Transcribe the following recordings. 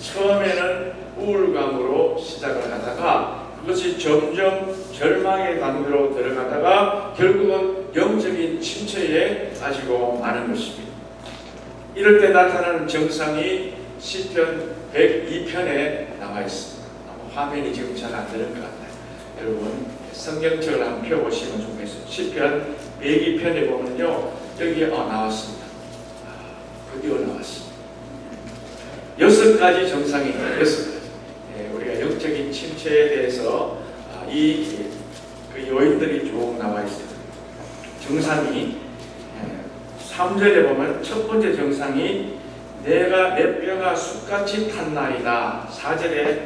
처음에는 우울감으로 시작을 하다가 그것이 점점 절망의 단계로 들어가다가 결국은 영적인 침체에 빠지고 마는 것입니다. 이럴 때 나타나는 정상이 시편 102편에 나와 있습니다. 화면이 지금 잘 안 되는 것 같아요. 여러분 성경책을 한번 펴보시면 좋겠습니다. 시편 102편에 보면요, 여기에 나왔습니다. 드디어 나왔습니다. 6가지 정상이 있어요. 6가지. 우리가 영적인 침체에 대해서 그 요인들이 쭉 나와 있어요. 정상이 3절에 보면 첫 번째 정상이 내가 내 뼈가 숯같이 탔나이다. 4절에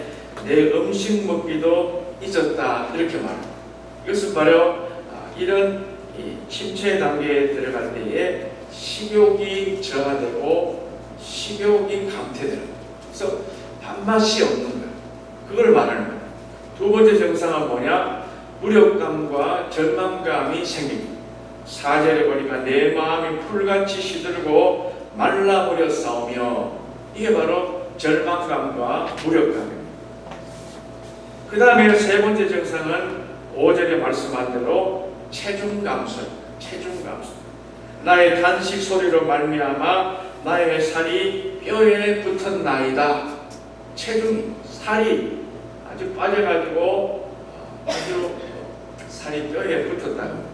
내 음식 먹기도 잊었다. 이렇게 말합니다. 이것은 바로 이런 침체 단계에 들어갈 때에 식욕이 저하되고 식욕이 감퇴되는 거예요. 그래서 밥맛이 없는 거예요. 그걸 말하는 거예요. 두 번째 정상은 뭐냐? 무력감과 절망감이 생깁니다. 4절에 보니까 내 마음이 풀같이 시들고 말라버려 싸우며, 이게 바로 절망감과 무력감입니다. 그 다음에 세 번째 정상은 5절에 말씀한 대로 체중 감소. 나의 단식 소리로 말미암아 나의 살이 뼈에 붙었나이다. 체중이, 살이 아주 빠져가지고 아주 살이 뼈에 붙었다.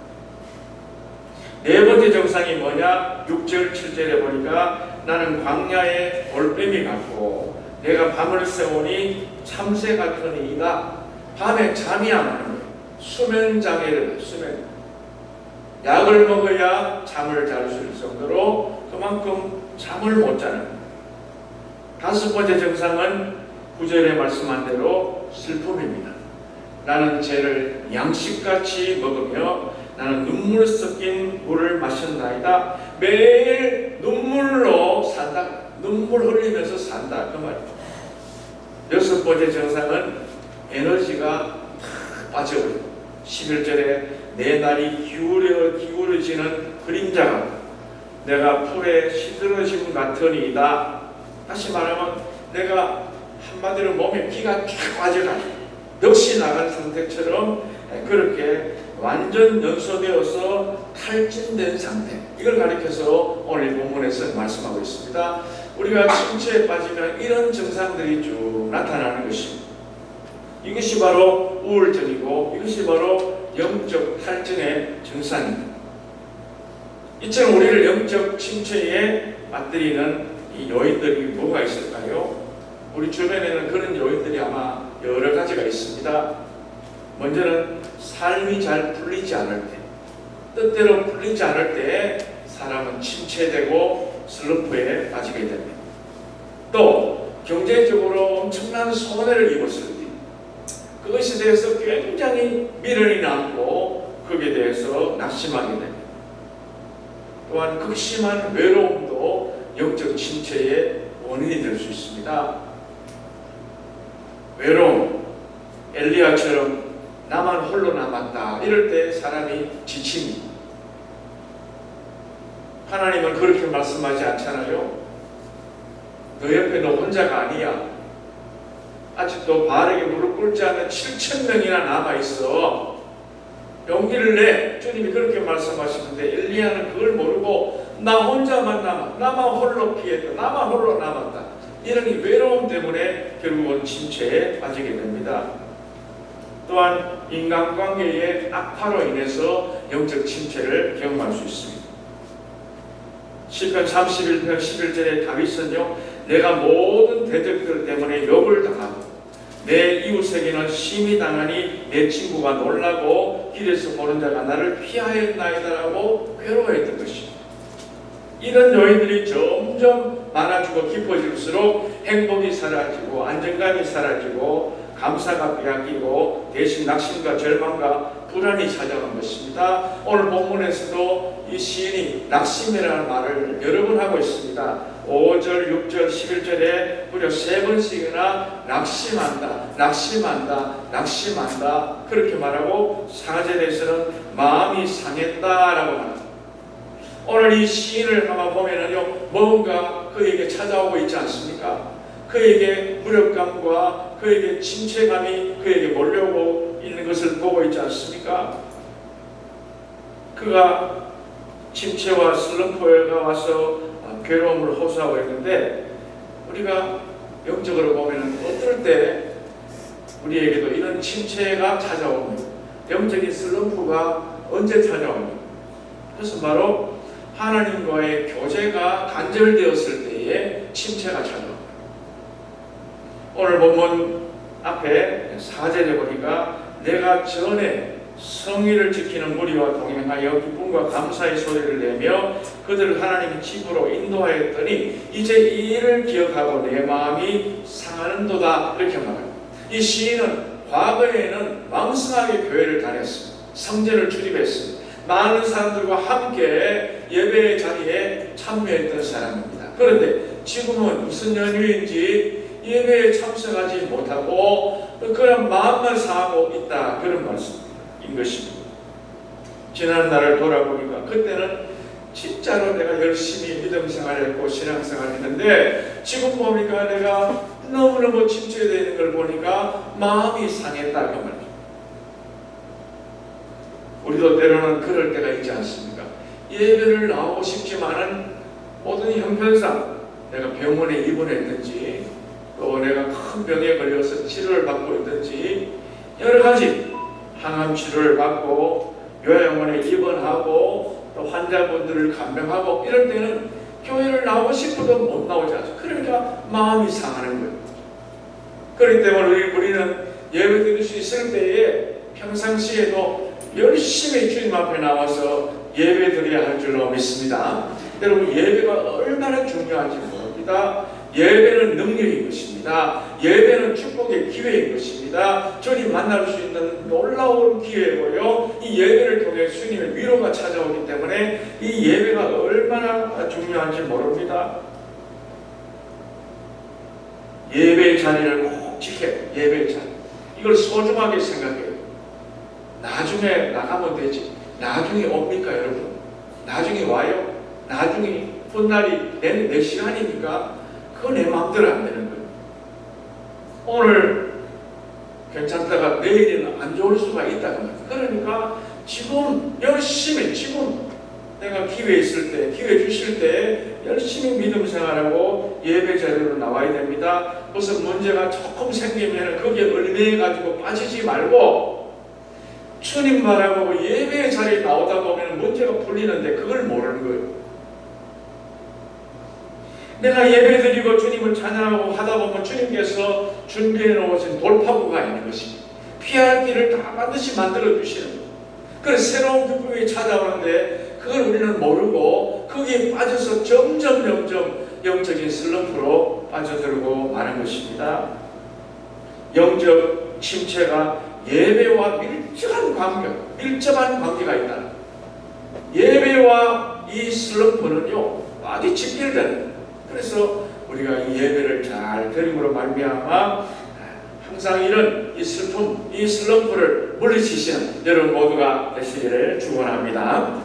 네 번째 정상이 뭐냐? 6절 7절에 보니까 나는 광야의 올빼미 같고 내가 밤을 새우니 참새 같으니이다. 밤에 잠이 안 오는 거예요. 수면장애를, 약을 먹어야 잠을 잘 수 있을 정도로 그만큼 잠을 못 자는 거예요. 다섯 번째 정상은 9절에 말씀한 대로 슬픔입니다. 나는 죄를 양식같이 먹으며 나는 눈물 섞인 물을 마셨나이다. 매일 눈물로 산다. 눈물 흘리면서 산다. 그 말이에요. 여섯 번째 정상은 에너지가 빠져버려요. 11절에 내 날이 기울어지는 그림자가 내가 풀에 시들어짐 같으니이다. 다시 말하면 내가 한마디로 몸에 피가 쫙 빠져가지고 역시 나간 상태처럼 그렇게 완전 연소되어서 탈진된 상태, 이걸 가리켜서 오늘 본문에서 말씀하고 있습니다. 우리가 침체에 빠지면 이런 증상들이 쭉 나타나는 것입니다. 이것이 바로 우울증이고 이것이 바로 영적 탈진의 증상입니다. 이처럼 우리를 영적 침체에 빠뜨리는 이 요인들이 뭐가 있을까요? 우리 주변에는 그런 요인들이 아마 여러 가지가 있습니다. 먼저는 삶이 잘 풀리지 않을 때, 뜻대로 풀리지 않을 때 사람은 침체되고 슬럼프에 빠지게 됩니다. 또 경제적으로 엄청난 손해를 입었을 때 그것에 대해서 굉장히 미련이 남고 거기에 대해서 낙심하게 됩니다. 또한 극심한 외로움도 영적 침체의 원인이 될 수 있습니다. 외로움, 엘리야처럼 나만 홀로 남았다, 이럴 때 사람이 지칩니다. 하나님은 그렇게 말씀하지 않잖아요. 너 옆에 너 혼자가 아니야. 아직도 바르게 무릎 꿇지 않은 7,000명이나 남아있어. 용기를 내. 주님이 그렇게 말씀하시는데 엘리야는 그걸 모르고 나 혼자만 남아, 나만 홀로 피했다, 나만 홀로 남았다, 이런 외로움 때문에 결국은 침체에 빠지게 됩니다. 또한 인간관계의 악화로 인해서 영적 침체를 경험할 수 있습니다. 시편 31편 11절에 다윗은요, 내가 모든 대적들 때문에 욕을 당하고 내 이웃에게는 심히 당하니 내 친구가 놀라고 길에서 보는 자가 나를 피하였나이다라고 괴로워했던 것입니다. 이런 요인들이 점점 많아지고 깊어질수록 행복이 사라지고 안정감이 사라지고 감사가 빼앗기고 대신 낙심과 절망과 불안이 찾아온 것입니다. 오늘 본문에서도 이 시인이 낙심이라는 말을 여러 번 하고 있습니다. 5절, 6절, 11절에 무려 3번씩이나 낙심한다 그렇게 말하고 4절에서는 마음이 상했다라고 말합니다. 오늘 이 시인을 한번 보면은요, 뭔가 그에게 찾아오고 있지 않습니까? 그에게 무력감과 그에게 침체감이 그에게 몰려오고 있는 것을 보고 있지 않습니까? 그가 침체와 슬럼프가 와서 괴로움을 호소하고 있는데, 우리가 영적으로 보면 어떨 때 우리에게도 이런 침체가 찾아옵니다. 영적인 슬럼프가 언제 찾아옵니까? 그것은 바로 하나님과의 교제가 단절되었을 때에 침체가 찾아옵니다. 오늘 본문 앞에 4절에 보니까 내가 전에 성의를 지키는 무리와 동행하여 기쁨과 감사의 소리를 내며 그들을 하나님의 집으로 인도하였더니 이제 이 일을 기억하고 내 마음이 상하는도다, 이렇게 말합니다. 이 시인은 과거에는 왕성하게 교회를 다녔습니다. 성전을 출입했습니다. 많은 사람들과 함께 예배의 자리에 참여했던 사람입니다. 그런데 지금은 무슨 연유인지 예배에 참석하지 못하고 그런 마음만 상하고 있다, 그런 말씀입니다. 것입니다. 지난 날을 돌아보니까 그때는 진짜로 내가 열심히 믿음 생활했고 신앙생활 했는데 지금 보니까 내가 너무너무 침체되어 있는 걸 보니까 마음이 상했다, 그 말이죠. 우리도 때로는 그럴 때가 있지 않습니까? 예배를 나오고 싶지만은 모든 형편상 내가 병원에 입원했든지 또 내가 큰 병에 걸려서 치료를 받고 있든지 여러 가지 항암 치료를 받고 요양원에 입원하고 또 환자분들을 간병하고 이럴 때는 교회를 나오고 싶어도 못 나오지 않습니까? 그러니까 마음이 상하는 거예요. 그렇기 때문에 우리는 예배 드릴 수 있을 때에 평상시에도 열심히 주님 앞에 나와서 예배 드려야 할 줄로 믿습니다. 여러분, 예배가 얼마나 중요한지 모릅니다. 예배는 능력인 것입니다. 예배는 축복의 기회인 것입니다. 주님 만날 수 있는 놀라운 기회고요. 이 예배를 통해 주님의 위로가 찾아오기 때문에 이 예배가 얼마나 중요한지 모릅니다. 예배의 자리를 꼭 지켜요. 예배의 자리. 이걸 소중하게 생각해요. 나중에 나가면 되지. 나중에 옵니까, 여러분? 나중에 와요? 나중에 훗날이 내 시간이니까 그거 내 마음대로 안 되는 거예요. 오늘 괜찮다가 내일은 안 좋을 수가 있다는 거예요. 그러니까 지금 열심히, 지금 내가 기회 있을 때, 기회 주실 때 열심히 믿음 생활하고 예배 자리로 나와야 됩니다. 무슨 문제가 조금 생기면 거기에 얽매여가지고 빠지지 말고 주님 바라보고 예배 자리에 나오다 보면 문제가 풀리는데 그걸 모르는 거예요. 내가 예배드리고 주님을 찬양하고 하다 보면 주님께서 준비해 놓으신 돌파구가 있는 것입니다. 피할 길을 다 반드시 만들어 주시는 거예요. 그래서 새로운 기쁨이 찾아오는데 그걸 우리는 모르고 거기에 빠져서 점점 영적인 슬럼프로 빠져들고 마는 것입니다. 영적 침체가 예배와 밀접한 관계가 있다. 예배와 이 슬럼프는요 아주 직결되는. 그래서 우리가 이 예배를 잘 드림으로 말미암아 항상 이런 이 슬픔, 이 슬럼프를 물리치시는 여러분 모두가 되시기를 축원합니다.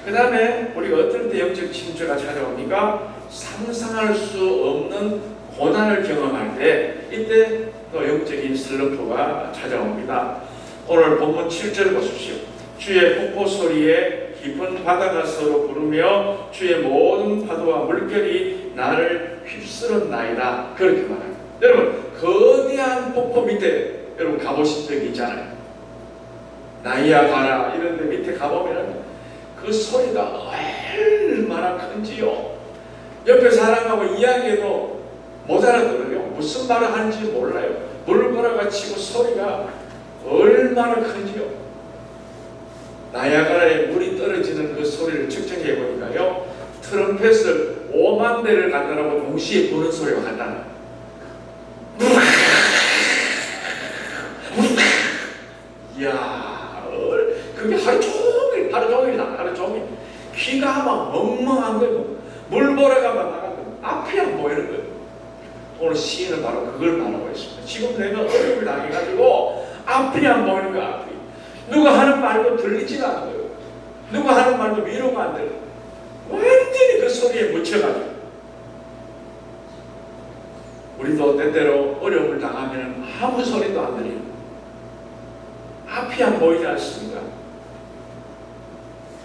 그 다음에 우리가 어떨 때 영적 침체가 찾아옵니까? 상상할 수 없는 고난을 경험할 때 이때 또 영적인 슬럼프가 찾아옵니다. 오늘 본문 7절 보십시오. 주의 폭포 소리에 깊은 바다가 서로 부르며 주의 모든 파도와 물결이 나를 휩쓸었나이다, 그렇게 말합니다. 여러분, 거대한 폭포 밑에 여러분 가보신 적이 있잖아요. 나이아가라 이런 데 밑에 가보면 그 소리가 얼마나 큰지요. 옆에 사람하고 이야기해도 못 알아들어요. 무슨 말을 하는지 몰라요. 물보라가 치고 소리가 얼마나 큰지요. 나이아가라에 물이 떨어지는 그 소리를 측정해 보니까요, 트럼펫을 5만 대를 갖다라고 동시에 부는 소리가 같다. 이야, 그게 하루 종일이다. 하루 종일. 귀가 막 멍멍한 거예요. 물보라가 막 나가고 앞이 안 보이는 거예요. 오늘 시인은 바로 그걸 말하고 있습니다. 지금 내가 어려움을 당해가지고 앞이 안 보이는 거야. 앞이. 누가 하는 말도 들리지가 않아요. 누가 하는 말도 위로가 안 돼요. 완전히 그 소리에 묻혀가지고. 우리 우리도 때때로 어려움을 당하면 아무 소리도 안 들려요. 앞이 안 보이지 않습니까?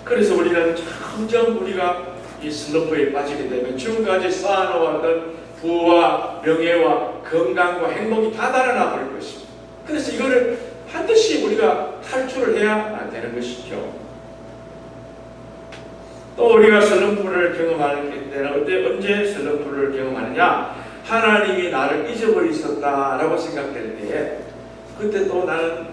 그래서 우리는 점점 우리가 이 슬럼프에 빠지게 되면 지금까지 쌓아놓았던 부와 명예와 건강과 행복이 다 달아나 버릴 것입니다. 그래서 이거를 반드시 우리가 탈출을 해야 되는 것이죠. 또 우리가 슬럼프를 경험할 때는 언제 슬럼프를 경험하느냐? 하나님이 나를 잊어버리셨다라고 생각될 때에 그때 또 나는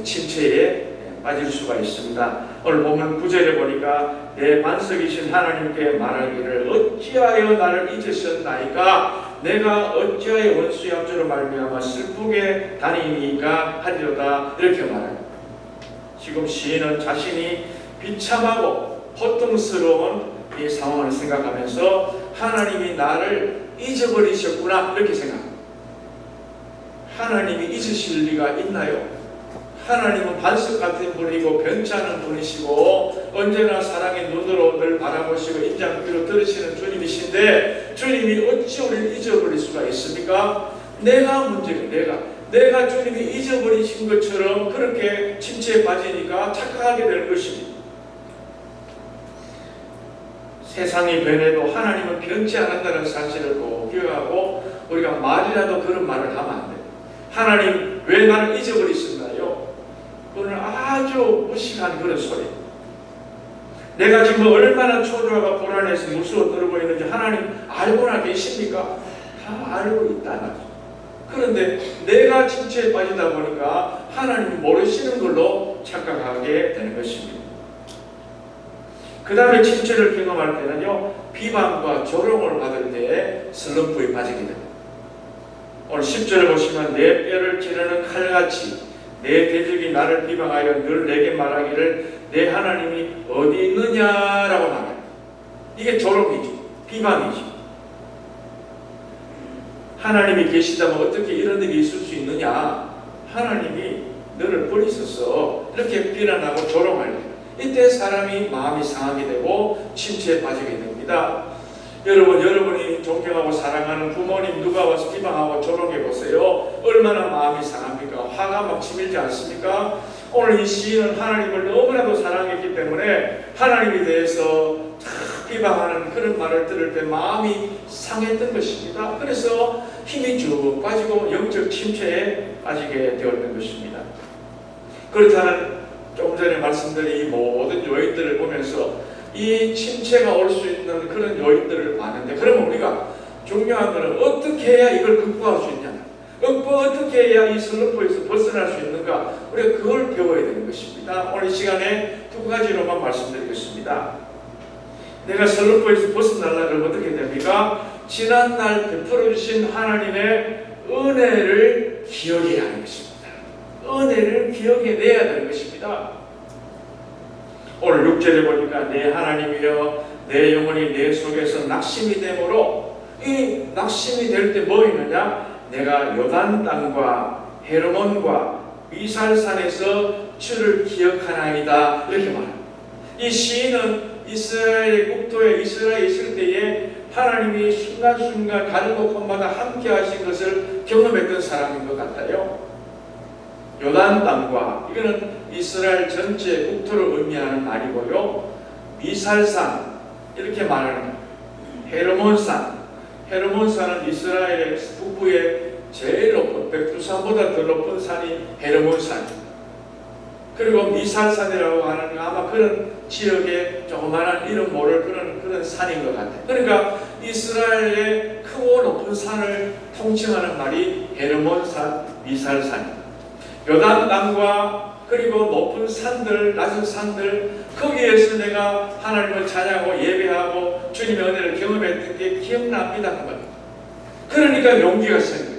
침체에 빠질 수가 있습니다. 오늘 보면 9절에 보니까 내 반석이신 하나님께 말하기를 어찌하여 나를 잊으셨나이까 내가 어찌하여 원수의 함조로 말미암아 슬프게 다니니까 하리로다 이렇게 말합니다. 지금 시인은 자신이 비참하고 고통스러운 이 상황을 생각하면서 하나님이 나를 잊어버리셨구나 이렇게 생각합니다. 하나님이 잊으실 리가 있나요? 하나님은 반석 같은 분이고 변치 않은 분이시고 언제나 사랑의 눈으로 늘 바라보시고 인자귀로 들으시는 주님이신데 주님이 어찌 우리를 잊어버릴 수가 있습니까? 내가 문제가 내가 주님이 잊어버리신 것처럼 그렇게 침체에 빠지니까 착각하게 되는 것입니다. 세상이 변해도 하나님은 변치 않는다는 사실을 꼭 기억하고 우리가 말이라도 그런 말을 하면 안 돼요. 하나님 왜 나를 잊어버리셨나요? 그거는 아주 무식한 그런 소리. 내가 지금 얼마나 초조하고 불안해서 무서워 떨고 있는지 하나님 알고나 계십니까? 다 알고 있다는 거죠. 그런데 내가 침체에 빠지다 보니까 하나님이 모르시는 걸로 착각하게 되는 것입니다. 그 다음에 침체를 경험할 때는요, 비방과 조롱을 받을 때 슬럼프에 빠지게 됩니다. 오늘 10절을 보시면 내 뼈를 찌르는 칼같이 내 대적이 나를 비방하여 늘 내게 말하기를 내 하나님이 어디 있느냐라고 말합니다. 이게 조롱이죠. 비방이죠. 하나님이 계시다면 어떻게 이런 일이 있을 수 있느냐? 하나님이 너를 버리셨어. 이렇게 비난하고 조롱할 때 이때 사람이 마음이 상하게 되고 침체에 빠지게 됩니다. 여러분이 존경하고 사랑하는 부모님 누가 와서 비방하고 조롱해 보세요. 얼마나 마음이 상합니까? 화가 막 치밀지 않습니까? 오늘 이 시인은 하나님을 너무나도 사랑했기 때문에 하나님에 대해서 비방하는 그런 말을 들을 때 마음이 상했던 것입니다. 그래서 힘이 쭉 빠지고 영적 침체에 빠지게 되었던 것입니다. 그렇다면 조금 전에 말씀드린 이 모든 요인들을 보면서 이 침체가 올 수 있는 그런 요인들을 봤는데 그러면 우리가 중요한 것은 어떻게 해야 이걸 극복할 수 있냐, 어떻게 해야 이 슬럼프에서 벗어날 수 있는가, 우리가 그걸 배워야 되는 것입니다. 오늘 이 시간에 두 가지로만 말씀드리겠습니다. 내가 슬럼프에서 벗어나려면 어떻게 됩니까? 지난날 베풀어 주신 하나님의 은혜를 기억해야 하는 것입니다. 은혜를 기억해내야 되는 것입니다. 오늘 6절에 보니까 내 하나님이여 내 영혼이 내 속에서 낙심이 되므로 이 낙심이 될 때 뭐 있느냐? 내가 요단 땅과 헤르몬과 미살산에서 주를 기억하나이다 이렇게 말합니다. 이 시인은 이스라엘의 국토에 이스라엘에 있을 때에 하나님이 순간순간 가는 곳마다 함께 하신 것을 경험했던 사람인 것 같아요. 요단 땅과 이거는 이스라엘 전체 국토를 의미하는 말이고요. 미살산 이렇게 말하는 헤르몬산은 이스라엘의 북부의 제일 높은 백두산보다 더 높은 산이 헤르몬산입니다. 그리고 미살산이라고 하는 아마 그런 지역의 조그마한 이름 모를 그런 산인 것 같아요. 그러니까 이스라엘의 크고 높은 산을 통칭하는 말이 헤르몬산, 미살산입니다. 요단 땅과 그리고 높은 산들, 낮은 산들 거기에서 내가 하나님을 찬양하고 예배하고 주님의 은혜를 경험했던 게 기억납니다. 그러니까 용기가 생겨요.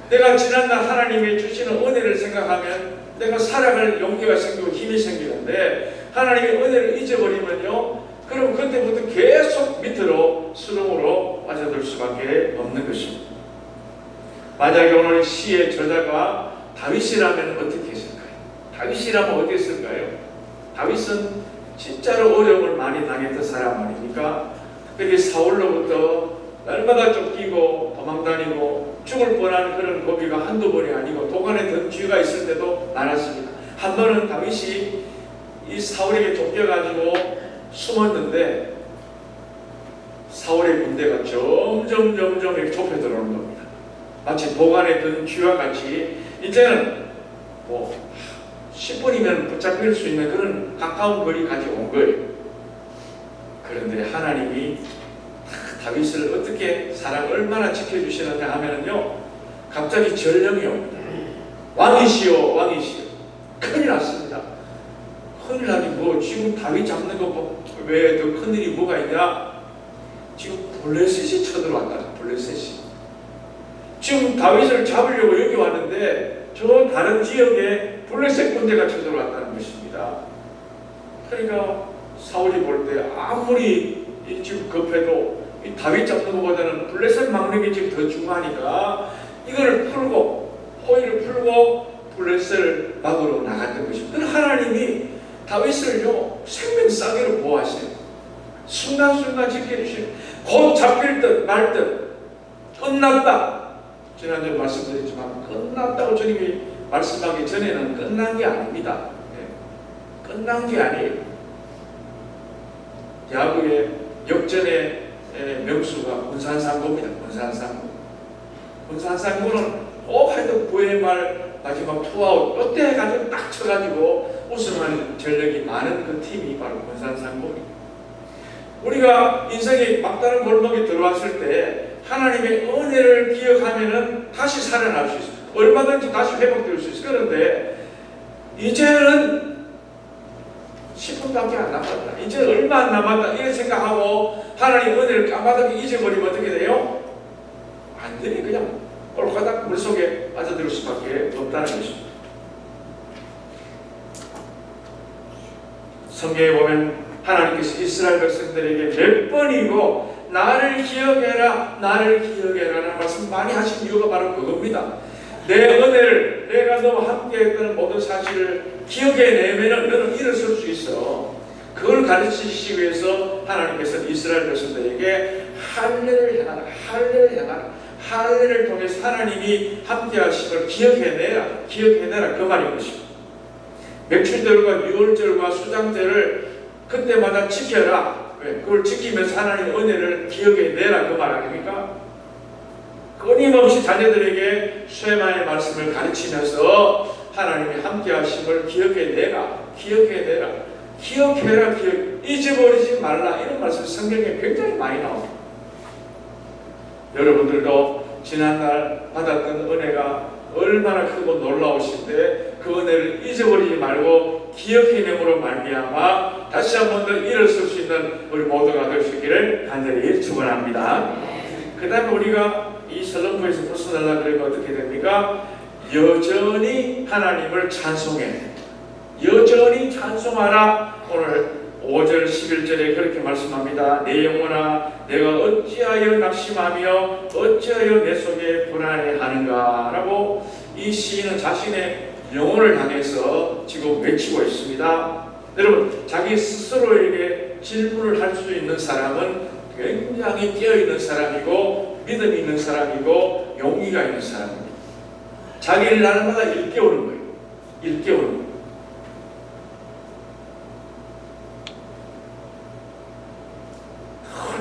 내가 지난날 하나님이 주시는 은혜를 생각하면 내가 살아갈 용기가 생기고 힘이 생기는데 하나님의 은혜를 잊어버리면요, 그럼 그때부터 계속 밑으로 수렁으로 빠져들 수밖에 없는 것입니다. 만약에 오늘 시의 저자가 다윗이라면 어떻게 했을까요? 다윗이라면 어떻게 했을까요? 다윗은 진짜로 어려움을 많이 당했던 사람 아닙니까? 그런데 사울로부터 날마다 쫓기고 도망다니고 죽을 뻔한 그런 고비가 한두 번이 아니고 도관에 든 쥐가 있을 때도 많았습니다. 한 번은 다윗이 이 사울에게 쫓겨가지고 숨었는데 사울의 군대가 점점 이렇게 좁혀 들어오는 겁니다. 마치 도관에 든 쥐와 같이 이제는 뭐 10분이면 붙잡힐 수 있는 그런 가까운 거리까지 온 거예요. 그런데 하나님이 다윗을 어떻게 사랑 얼마나 지켜주시느냐 하면은요, 갑자기 전령이 옵니다. 왕이시여 왕이시여. 큰일 났습니다. 큰일 나니 뭐 지금 다윗 잡는 거 외에 더 큰일이 뭐가 있냐? 지금 블레셋이 쳐들어왔다. 블레셋이 지금 다윗을 잡으려고 여기 왔는데 저 다른 지역에 블레셋 군대가 쳐들어왔다는 것입니다. 그러니까 사울이 볼 때 아무리 지금 급해도 이 다윗 잡는 것보다는 블레셋 막는 게 지금 더 중요하니까 이거를 풀고 호의를 풀고 블레셋을 막으러 나갔던 것입니다. 하나님이 다윗을요 생명싸개로 보호하시는, 순간순간 지켜주시는, 곧 잡힐 듯 말 듯 끝났다. 지난주에 말씀드렸지만 끝났다고 주님이 말씀하기 전에는 끝난 게 아닙니다. 네. 끝난 게 아니에요. 야구의 역전의 명수가 군산상고입니다. 군산상고는 꼭 하여튼 9회 말 마지막 투아웃 이때 해가지고 딱 쳐가지고 우승하는 전력이 많은 그 팀이 바로 군산상고입니다. 우리가 인생의 막다른 골목에 들어왔을 때 하나님의 은혜를 기억하면은 다시 살아날 수 있어요. 얼마든지 다시 회복될 수 있어요. 그런데 이제는 10분밖에 안 남았다. 이제 얼마 안 남았다. 이런 생각하고 하나님 은혜를 까마득히 잊어버리면 어떻게 돼요? 완전히 그냥 꼴가닥 물속에 빠져들 수밖에 없다는 것입니다. 성경에 보면 하나님께서 이스라엘 백성들에게 몇 번이고 나를 기억해라 라는 말씀 많이 하신 이유가 바로 그겁니다. 내 은혜를, 내가 너와 함께 했던 모든 사실을 기억해내면 너는 일어설 수 있어. 그걸 가르치시기 위해서 하나님께서 이스라엘 백성들에게 할례를 행하라. 할례를 통해서 하나님이 함께 하심을 기억해내라 그 말인 것입니다. 맥주절과 유월절과 수장절을 그때마다 지켜라. 왜? 그걸 지키면서 하나님의 은혜를 기억해내라 그 말 아닙니까? 끊임없이 자녀들에게 쇠마의 말씀을 가르치면서 하나님이 함께 하심을 기억해내라. 잊어버리지 말라. 이런 말씀이 성경에 굉장히 많이 나옵니다. 여러분들도 지난날 받았던 은혜가 얼마나 크고 놀라우신데 그 은혜를 잊어버리지 말고 기억해냄으로 말미암아 다시 한 번 더 일어설 수 있는 우리 모두가 될 수 있기를 간절히 축원합니다. 그 다음에 우리가 이 슬럼프에서 벗어나려고 그러면 어떻게 됩니까? 여전히 하나님을 여전히 찬송하라. 오늘 5절 11절에 그렇게 말씀합니다. 내 영혼아 내가 어찌하여 낙심하며 어찌하여 내 속에 불안해하는가 라고 이 시인은 자신의 영혼을 향해서 지금 외치고 있습니다. 여러분, 자기 스스로에게 질문을 할 수 있는 사람은 굉장히 깨어있는 사람이고 믿음이 있는 사람이고 용기가 있는 사람입니다. 자기를 날마다 일깨우는 거예요.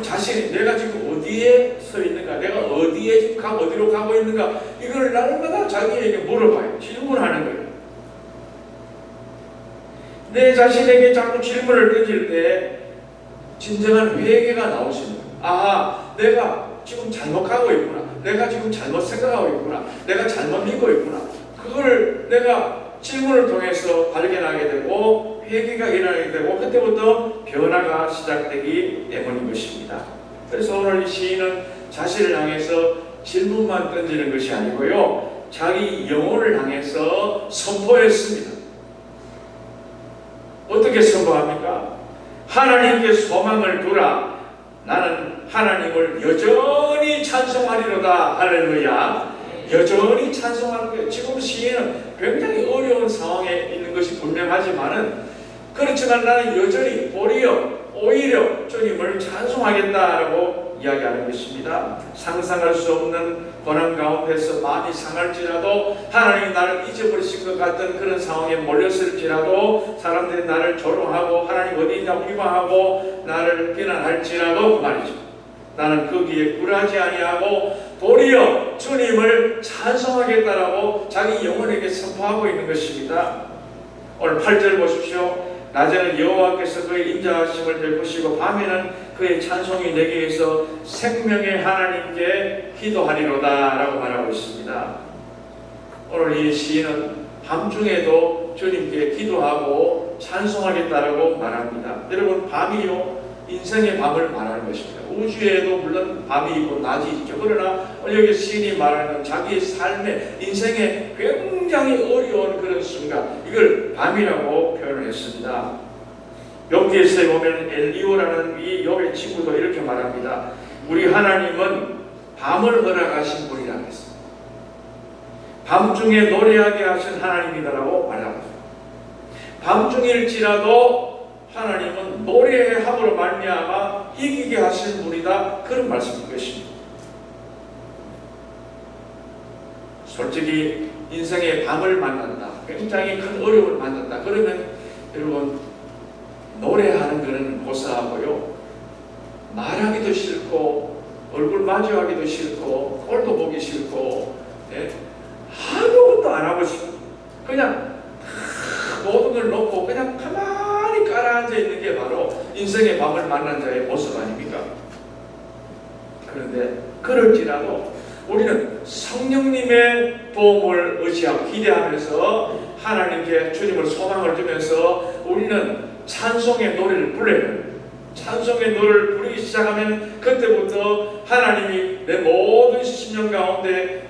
자신이 내가 지금 어디에 서 있는가, 내가 어디에 지금 어디로 가고 있는가, 이걸 날마다 자기에게 물어봐요. 질문하는 거예요. 내 자신에게 자꾸 질문을 던질 때 진정한 회개가 나오시는 거예요. 아하, 내가 지금 잘못 가고 있구나. 내가 지금 잘못 생각하고 있구나. 내가 잘못 믿고 있구나. 그걸 내가 질문을 통해서 발견하게 되고 회개가 일어나게 되고 그때부터 변화가 시작되기 때문인 것입니다. 그래서 오늘 이 시인은 자신을 향해서 질문만 던지는 것이 아니고요, 자기 영혼을 향해서 선포했습니다. 어떻게 선포합니까? 하나님께 소망을 두라. 나는 하나님을 여전히 찬송하리로다. 할렐루야. 여전히 찬송하는 거예요. 지금 시인은 굉장히 어려운 상황에 있는 것이 분명하지만은, 그렇지만 나는 여전히 오히려 주님을 찬송하겠다라고 있다라고 이야기하는 것입니다. 상상할 수 없는 고난 가운데서 마음이 상할지라도, 하나님이 나를 잊어버리신 것 같은 그런 상황에 몰렸을지라도, 사람들이 나를 조롱하고 하나님 어디 있냐고 비방하고 나를 비난할지라도 그 말이죠. 나는 거기에 굴하지 아니하고 도리어 주님을 찬송하겠다라고 자기 영혼에게 선포하고 있는 것입니다. 오늘 8절 보십시오. 낮에는 여호와께서 그의 인자하심을 베푸시고 밤에는 그의 찬송이 내게 있어 생명의 하나님께 기도하리로다 라고 말하고 있습니다. 오늘 이 시인은 밤중에도 주님께 기도하고 찬송하겠다라고 말합니다. 여러분, 밤이요, 인생의 밤을 말하는 것입니다. 우주에도 물론 밤이 있고 낮이 있죠. 그러나 여기 시인이 말하는 자기의 삶의 인생의 굉장히 어려운 그런 순간, 이걸 밤이라고 표현을 했습니다. 욥기에서 보면 엘리오라는 이 욥의 친구도 이렇게 말합니다. 우리 하나님은 밤을 허락하신 분이라고 했습니다. 밤중에 노래하게 하신 하나님이다라고 말하고 있습니다. 밤중일지라도 하나님은 노래의 함으로 말미암아 이기게 하신 분이다, 그런 말씀인 것입니다. 솔직히 인생의 밤을 만난다, 굉장히 큰 어려움을 만난다, 그러면 여러분, 노래하는 것은 고사하고요, 말하기도 싫고 얼굴 마주하기도 싫고 꼴도 보기 싫고, 아무것도 안 하고 싶고 그냥 모든 걸 놓고 그냥 가만히 깔아앉아 있는 게 바로 인생의 밤을 만난 자의 모습 아닙니까? 그런데 그럴지라도 우리는 성령님의 도움을 의지하고 기대하면서 하나님께 주님을 소망을 주면서 우리는 찬송의 노래를 불러요. 찬송의 노래를 부르기 시작하면 그때부터 하나님이 내 모든 심령 가운데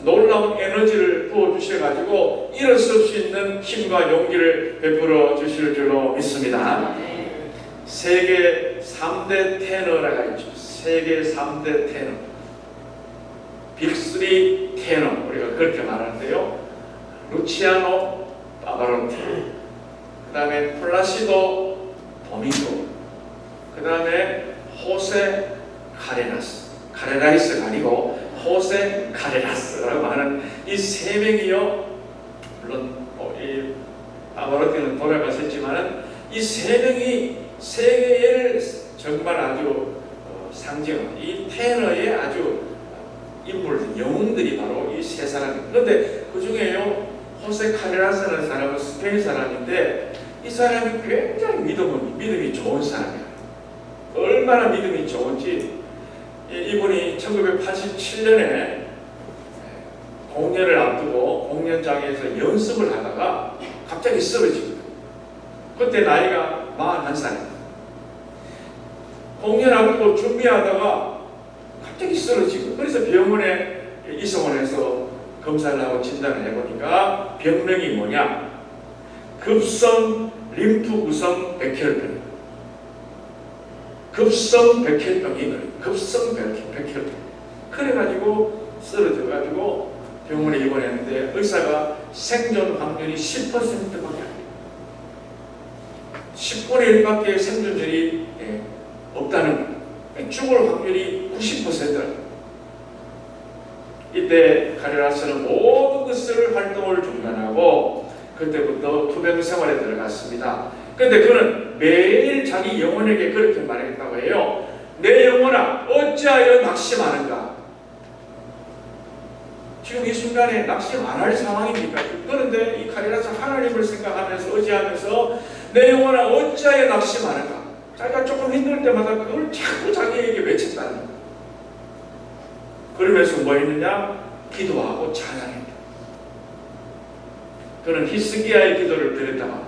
놀라운 에너지를 부어주셔가지고 일어설 수 있는 힘과 용기를 베풀어 주실 줄로 믿습니다. 세계 3대 테너라가 있죠. 세계 3대 테너, 빅3 테너, 우리가 그렇게 말하는데요. 루치아노 파바로티, 그 다음에 플라시도 도밍고, 그 다음에 호세 카레라이스가 아니고 호세 카레라스라고 하는 이 세 명이요, 물론 이 파바로티는 돌아가셨지만은 이 세 명이 세계를 정말 아주 상징하는 이 테너의 아주 인물, 영웅들이 바로 이 세 사람입니다. 그런데 그 중에요, 호세 카레라스라는 사람은 스페인 사람인데 이 사람이 굉장히 믿음이 좋은 사람이에요. 얼마나 믿음이 좋은지, 이분이 1987년에 공연을 앞두고 공연장에서 연습을 하다가 갑자기 쓰러집니다. 그때 나이가 41살입니다. 공연 앞두고 준비하다가 갑자기 쓰러지고, 그래서 병원에 입원해서 검사를 하고 진단을 해보니까 병명이 뭐냐? 급성 림프 구성 백혈병, 급성 백혈병이 급성 백혈병. 그래가지고 쓰러져가지고 병원에 입원했는데 의사가 생존 확률이 10%밖에 안 돼요. 10분의 1밖에 생존율이 없다는 거예요. 죽을 확률이 90%. 이때 카레라스는 모든 것을 활동을 중단하고 그때부터 투병 생활에 들어갔습니다. 그런데 그는 매일 자기 영혼에게 그렇게 말했다고 해요. 내 영혼아, 어찌하여 낙심하는가? 지금 이 순간에 낙심 안 할 상황입니까? 그런데 이 카레라스 하나님을 생각하면서 의지하면서 내 영혼아, 어찌하여 낙심하는가? 자기가 조금 힘들 때마다 그걸 자꾸 자기에게 외쳤다는 거예요. 그러면서 뭐 했느냐? 기도하고 찬양했다. 그는 히스기야의 기도를 드렸다가,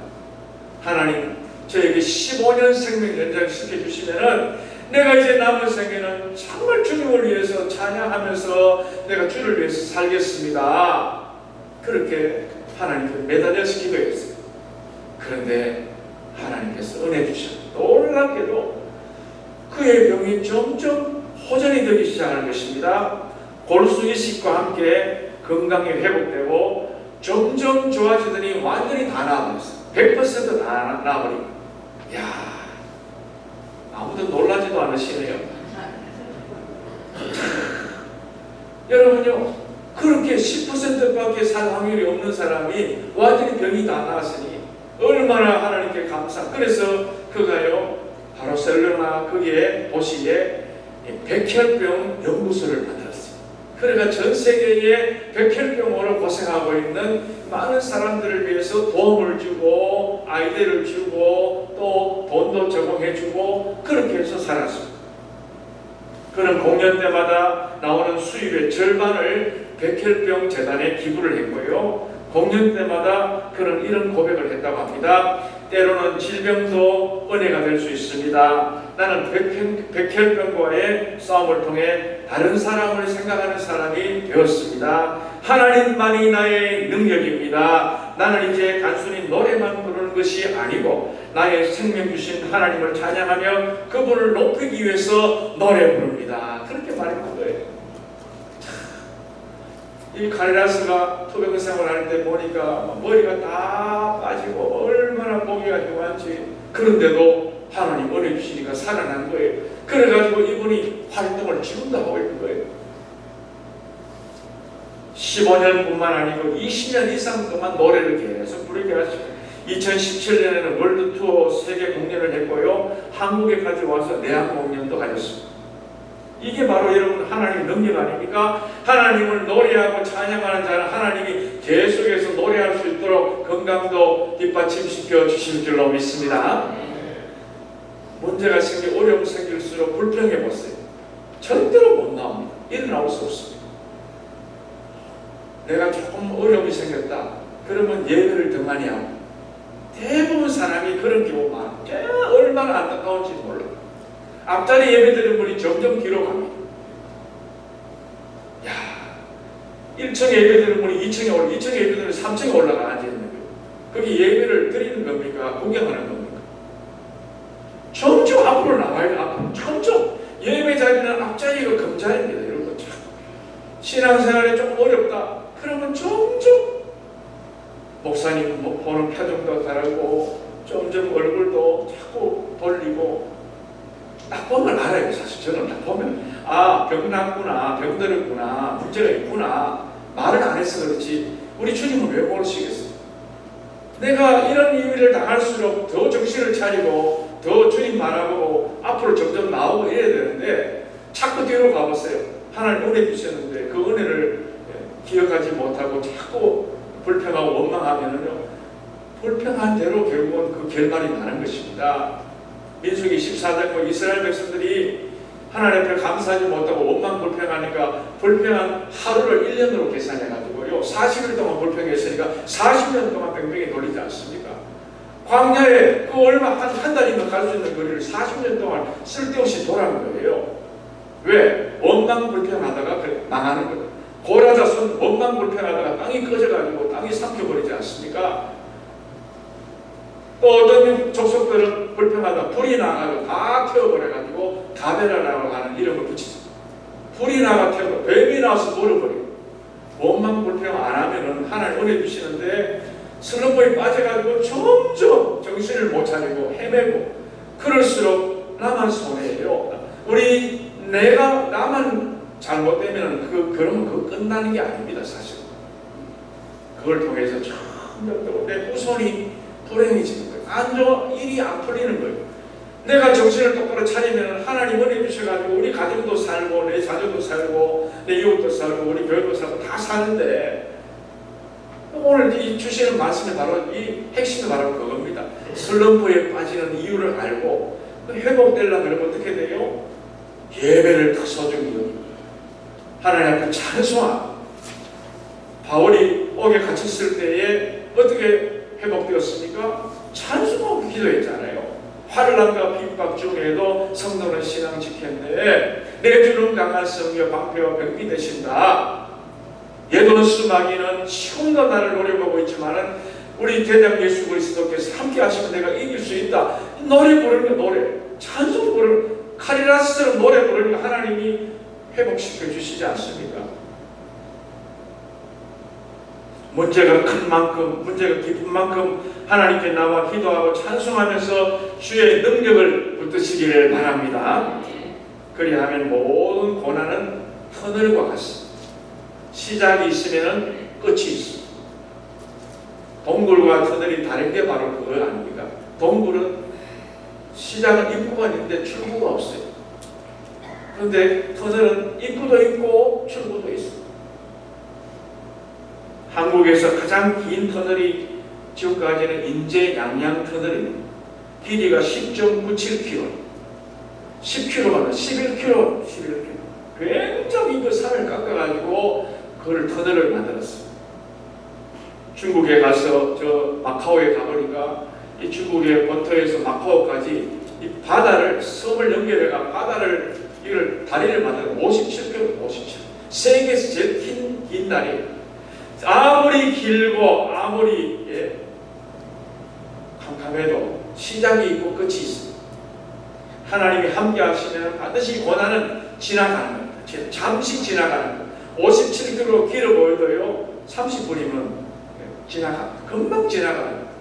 하나님 저에게 15년 생명 연장시켜 주시면은 내가 이제 남은 생애는 정말 주님을 위해서 찬양하면서 내가 주를 위해서 살겠습니다. 그렇게 하나님께 매달려서 기도했어요. 그런데 하나님께서 은혜 주셨어요. 놀랍게도 그의 병이 점점 호전이 되기 시작하는 것입니다. 골수 이식과 함께 건강이 회복되고 점점 좋아지더니 완전히 다 나아버렸어요. 100% 다 나아버리고, 이야, 아무도 놀라지도 않으시네요. 여러분요, 그렇게 10%밖에 살 확률이 없는 사람이 완전히 병이 다 나았으니 얼마나 하나님께 감사. 그래서 그가요, 바르셀로나 거기에 도시에 백혈병 연구소를 만들었어요. 그러니까 전 세계에 백혈병으로 고생하고 있는 많은 사람들을 위해서 도움을 주고 아이디어를 주고 또 돈도 제공해 주고 그렇게 해서 살았습니다. 그런 공연 때마다 나오는 수입의 절반을 백혈병 재단에 기부를 했고요. 공연 때마다 이런 고백을 했다고 합니다. 때로는 질병도 은혜가 될 수 있습니다. 나는 백혈병과의 싸움을 통해 다른 사람을 생각하는 사람이 되었습니다. 하나님만이 나의 능력입니다. 나는 이제 단순히 노래만 부르는 것이 아니고 나의 생명 주신 하나님을 찬양하며 그분을 높이기 위해서 노래 부릅니다. 그렇게 말했던 거예요. 이 카리라스가 토병 생활할 때 보니까 머리가 다 빠지고 얼마나 보기가 흉한지, 그런데도 하나님 은혜 주시니까 살아난 거예요. 그래가지고 이분이 활동을 지금도 하고 있는 거예요. 15년뿐만 아니고 20년 이상 동안 노래를 계속 부르게 하시고 2017년에는 월드 투어 세계 공연을 했고요. 한국에 가져와서 내한 공연도 하셨습니다. 이게 바로 여러분 하나님의 능력 아닙니까? 하나님을 노래하고 찬양하는 자는 하나님이 계속해서 노래할 수 있도록 건강도 뒷받침시켜 주실 줄로 믿습니다. 문제가 생기 어려움 생길수록 불평해 보세요. 절대로 못 나옵니다. 일어나올 수 없습니다. 내가 조금 어려움이 생겼다. 그러면 예배를 더 많이 하고, 대부분 사람이 그런 경우가 얼마나 안타까운지 몰라요. 앞자리 예배 드리는 분이 점점 뒤로 갑니다. 1층에 예배 드리는 분이 2층에 예배 드리는 3층에 올라가 앉아있는 거예요. 거기 예배를 드리는 겁니까? 구경하는 겁니까? 점점 앞으로 나와야 돼요. 앞으로 점점 예배 자리는 앞자리가 금자리입니다. 이런 거 참. 신앙생활이 좀 어렵다. 그러면 점점 목사님 보는 표정도 다르고 점점 얼굴도 자꾸 돌리고, 딱 보면 알아요. 사실 저는 딱 보면 병 났구나, 병 들었구나, 문제가 있구나. 말을 안 해서 그렇지 우리 주님은 왜 모르시겠어요? 내가 이런 일을 당할수록 더 정신을 차리고 더 주님 말하고 앞으로 점점 나오고 이래야 되는데 자꾸 뒤로 가보세요. 하나님 은혜 주셨는데 그 은혜를 기억하지 못하고 자꾸 불평하고 원망하면요, 불평한 대로 결국은 그 결말이 나는 것입니다. 민수기 14장 이스라엘 백성들이 하나님 앞에 감사하지 못하고 원망 불평하니까 불평한 하루를 1년으로 계산해가지고요 40일 동안 불평했으니까 40년 동안 병병이 돌리지 않습니까? 광야에 그 얼마 한 달이면 갈 수 있는 거리를 40년 동안 쓸데없이 돌아간 거예요. 왜? 원망 불평하다가 망하는 거예요. 고라자손 원망 불평하다가 땅이 꺼져가지고 땅이 삼켜버리지 않습니까? 또 어떤 족속들은 불평하다 불이 나가지고 다 태워버려가지고 가베라라고 하는 이름을 붙이죠. 불이 나가 태워 뱀이 나와서 물어버려요. 원망 불평 안 하면은 하나님 은혜 주시는데 슬럼프에 빠져가지고 점점 정신을 못 차리고 헤매고, 그럴수록 나만 손해예요. 나만 잘못되면 그러면 그거 끝나는 게 아닙니다. 사실 그걸 통해서 점점 내 후손이 불행해지는 거예요. 안 좋아, 일이 안 풀리는 거예요. 내가 정신을 똑바로 차리면 하나님 은혜 주셔가지고 우리 가정도 살고 내 자녀도 살고 내 이웃도 살고 우리 교회도 살고 다 사는데, 오늘 이 주시는 말씀이 바로 이 핵심이 바로 그겁니다. 슬럼프에 빠지는 이유를 알고 회복되려면 그러면 어떻게 돼요? 예배를 더 소중히 여기고 하나님 앞에 찬송하고. 바울이 옥에 갇혔을 때에 어떻게 회복되었습니까? 찬송하고 기도했잖아요. 환난과 핍박 중에도 성도는 신앙 지켰는데 내 주는 강한 성령 방패와 병기 되신다. 예돈수 마귀는 지금도 나를 노려보고 있지만은 우리 대장 예수 그리스도께서 함께 하시면 내가 이길 수 있다. 노래 부르는 거, 노래 찬송 부르는 카리라스처럼 노래 부르니까 하나님이 회복시켜 주시지 않습니까? 문제가 큰 만큼, 문제가 깊은 만큼 하나님께 나와 기도하고 찬송하면서 주의 능력을 붙드시기를 바랍니다. 그리하면 모든 고난은 터널과 같습니다. 시작이 있으면 끝이 있습니다. 동굴과 터널이 다른 게 바로 그거 아닙니까? 동굴은 시작은 입구가 있는데 출구가 없어요. 그런데 터널은 입구도 있고 출구도 있습니다. 한국에서 가장 긴 터널이 지금까지는 인제 양양 터널입니다. 길이가 10.97km, 10km가 11km, 11km. 굉장히 그 산을 깎아가지고 그걸 터널을 만들었습니다. 중국에 가서 저 마카오에 가보니까 이 중국의 본토에서 마카오까지 이 바다를 섬을 연결해가 바다를 이걸 다리를 만들어 57km, 57. 세계에서 제일 긴 다리. 아무리 길고 아무리 캄캄해도 시작이 있고 끝이 있습니다. 하나님이 함께 하시면 반드시 고난은 지나가는 겁니다. 잠시 지나가는 겁니다. 57km 길어 보여도요 30분이면 지나갑니다. 금방 지나가는 겁니다.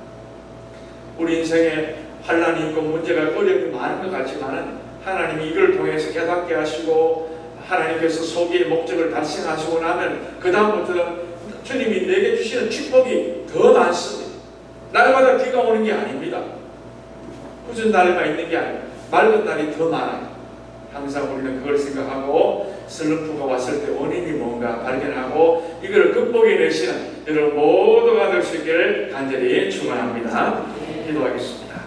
우리 인생에 환난이 있고 문제가 어려움이 많은 것 같지만 하나님이 이걸 통해서 깨닫게 하시고 하나님께서 소기의 목적을 달성하시고 나면 그 다음부터는 주님이 내게 주시는 축복이 더 많습니다. 날마다 비가 오는 게 아닙니다. 꾸준 날만 있는 게 아니에요. 맑은 날이 더 많아요. 항상 우리는 그걸 생각하고 슬럼프가 왔을 때 원인이 뭔가 발견하고 이걸 극복해내시는 여러분 모두가 될 수 있기를 간절히 축원합니다. 기도하겠습니다.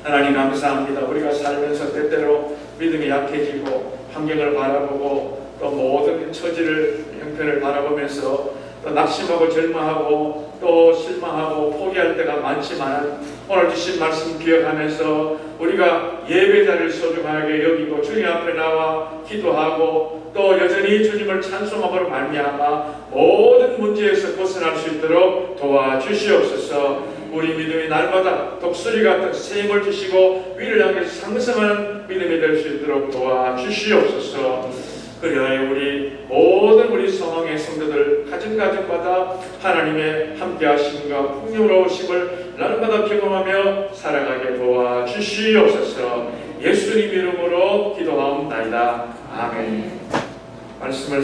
하나님 감사합니다. 우리가 살면서 때때로 믿음이 약해지고 환경을 바라보고 또 모든 처지를 형편을 바라보면서 또 낙심하고 절망하고 또 실망하고 포기할 때가 많지만 오늘 주신 말씀 기억하면서 우리가 예배자를 소중하게 여기고 주님 앞에 나와 기도하고 또 여전히 주님을 찬송함으로 말미암아 모든 문제에서 벗어날 수 있도록 도와주시옵소서. 우리 믿음이 날마다 독수리 같은 새 힘을 주시고 위를 향해 상승하는 믿음이 될 수 있도록 도와주시옵소서. 그리하여 우리 모든 우리 성황의 성도들 가정가정마다 하나님의 함께하심과 풍요로우심을 날마다 경험하며 살아가게 도와주시옵소서. 예수님 이름으로 기도하옵나이다. 아멘. 말씀을